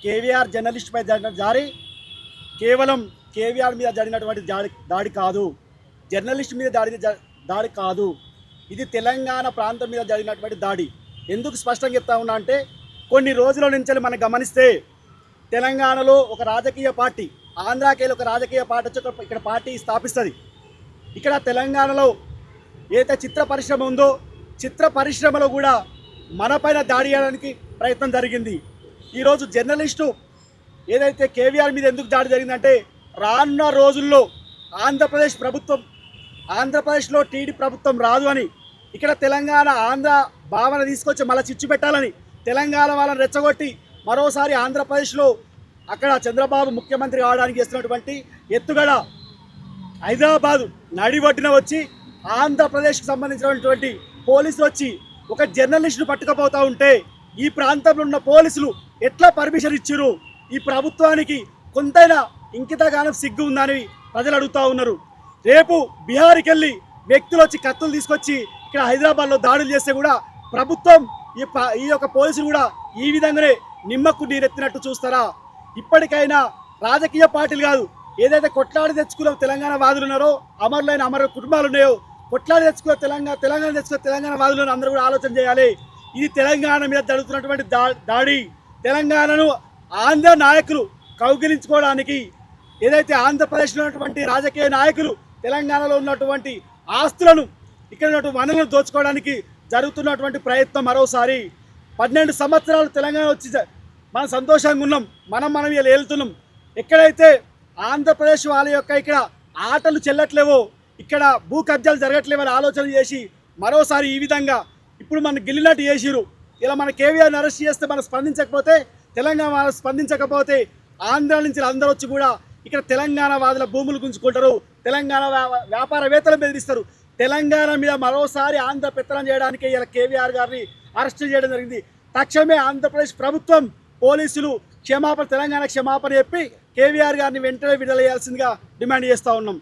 KVR journalist పై జరిగిన దాడి కేవలం కేవీఆర్ మీద జరిగినటువంటి దాడి కాదు, జర్నలిస్ట్ మీద దాడి కాదు, ఇది తెలంగాణ ప్రాంతం మీద జరిగినటువంటి దాడి. ఎందుకు స్పష్టంగా చెప్తా ఉన్నా అంటే, కొన్ని రోజుల నుంచి మనం గమనిస్తే తెలంగాణలో ఒక రాజకీయ పార్టీ, ఆంధ్రాకేలో ఒక రాజకీయ పార్టీ వచ్చి ఇక్కడ పార్టీ స్థాపిస్తుంది. ఇక్కడ తెలంగాణలో ఏదైతే చిత్ర పరిశ్రమ ఉందో, చిత్ర పరిశ్రమలో కూడా మనపైన దాడి చేయడానికి ప్రయత్నం జరిగింది. ఈరోజు జర్నలిస్టు ఏదైతే కేవీఆర్ మీద ఎందుకు దాడి జరిగిందంటే, రానున్న రోజుల్లో ఆంధ్రప్రదేశ్లో టీడీ ప్రభుత్వం రాదు అని, ఇక్కడ తెలంగాణ ఆంధ్ర భావన తీసుకొచ్చి మళ్ళీ చిచ్చు పెట్టాలని తెలంగాణ వాళ్ళని రెచ్చగొట్టి మరోసారి ఆంధ్రప్రదేశ్లో అక్కడ చంద్రబాబు ముఖ్యమంత్రి కావడానికి చేస్తున్నటువంటి ఎత్తుగడ, హైదరాబాదు నడివడ్డున వచ్చి ఆంధ్రప్రదేశ్కి సంబంధించినటువంటి పోలీసులు వచ్చి ఒక జర్నలిస్టును పట్టుకపోతూ ఉంటే ఈ ప్రాంతంలో ఉన్న పోలీసులు ఎట్లా పర్మిషన్ ఇచ్చారు? ఈ ప్రభుత్వానికి కొంతైనా ఇంకితగానం సిగ్గు ఉందని ప్రజలు అడుగుతూ ఉన్నారు. రేపు బీహార్కి వెళ్ళి వ్యక్తులు వచ్చి కత్తులు తీసుకొచ్చి ఇక్కడ హైదరాబాద్లో దాడులు చేస్తే కూడా ప్రభుత్వం ఈ యొక్క పోలీసులు కూడా ఈ విధంగానే నిమ్మకు నీరెత్తినట్టు చూస్తారా? ఇప్పటికైనా రాజకీయ పార్టీలు కాదు, ఏదైతే కొట్లాడి తెచ్చుకున్న తెలంగాణ వాదులు ఉన్నారో, అమరులైన కుటుంబాలు ఉన్నాయో, కొట్లాడి తెచ్చుకున్న తెలంగాణ తెచ్చుకున్న తెలంగాణ వాదులను అందరూ కూడా ఆలోచన చేయాలి. ఇది తెలంగాణ మీద జరుగుతున్నటువంటి దాడి. తెలంగాణను ఆంధ్ర నాయకులు కౌగిలించుకోవడానికి, ఏదైతే ఆంధ్రప్రదేశ్లో ఉన్నటువంటి రాజకీయ నాయకులు తెలంగాణలో ఉన్నటువంటి ఆస్తులను, ఇక్కడ ఉన్నటువంటి వనరులను దోచుకోవడానికి జరుగుతున్నటువంటి ప్రయత్నం మరోసారి. 12 సంవత్సరాలు తెలంగాణ వచ్చి మనం సంతోషంగా ఉన్నాం, మనం ఇలా వెళ్తున్నాం. ఎక్కడైతే ఆంధ్రప్రదేశ్ వాళ్ళ యొక్క ఇక్కడ ఆటలు చెల్లట్లేవో, ఇక్కడ భూ కబ్జాలు జరగట్లేవని ఆలోచన చేసి మరోసారి ఈ విధంగా ఇప్పుడు మనం గిల్లినట్టు చేసిరు. ఇలా మన కేవీఆర్ని అరెస్ట్ చేస్తే మనం స్పందించకపోతే, తెలంగాణ వాళ్ళు స్పందించకపోతే ఆంధ్ర నుంచి అందరూ వచ్చి కూడా ఇక్కడ తెలంగాణ వాదుల భూములు గుంజుకుంటారు, తెలంగాణ వ్యాపారవేత్తలు బెదిరిస్తారు. తెలంగాణ మీద మరోసారి ఆంధ్ర పెత్తనం చేయడానికి ఇలా కేవీఆర్ గారిని అరెస్ట్ చేయడం జరిగింది. తక్షణమే ఆంధ్రప్రదేశ్ ప్రభుత్వం, పోలీసులు తెలంగాణ క్షమాపణ చెప్పి కేవీఆర్ గారిని వెంటనే విడుదల చేయాల్సిందిగా డిమాండ్ చేస్తూ ఉన్నాం.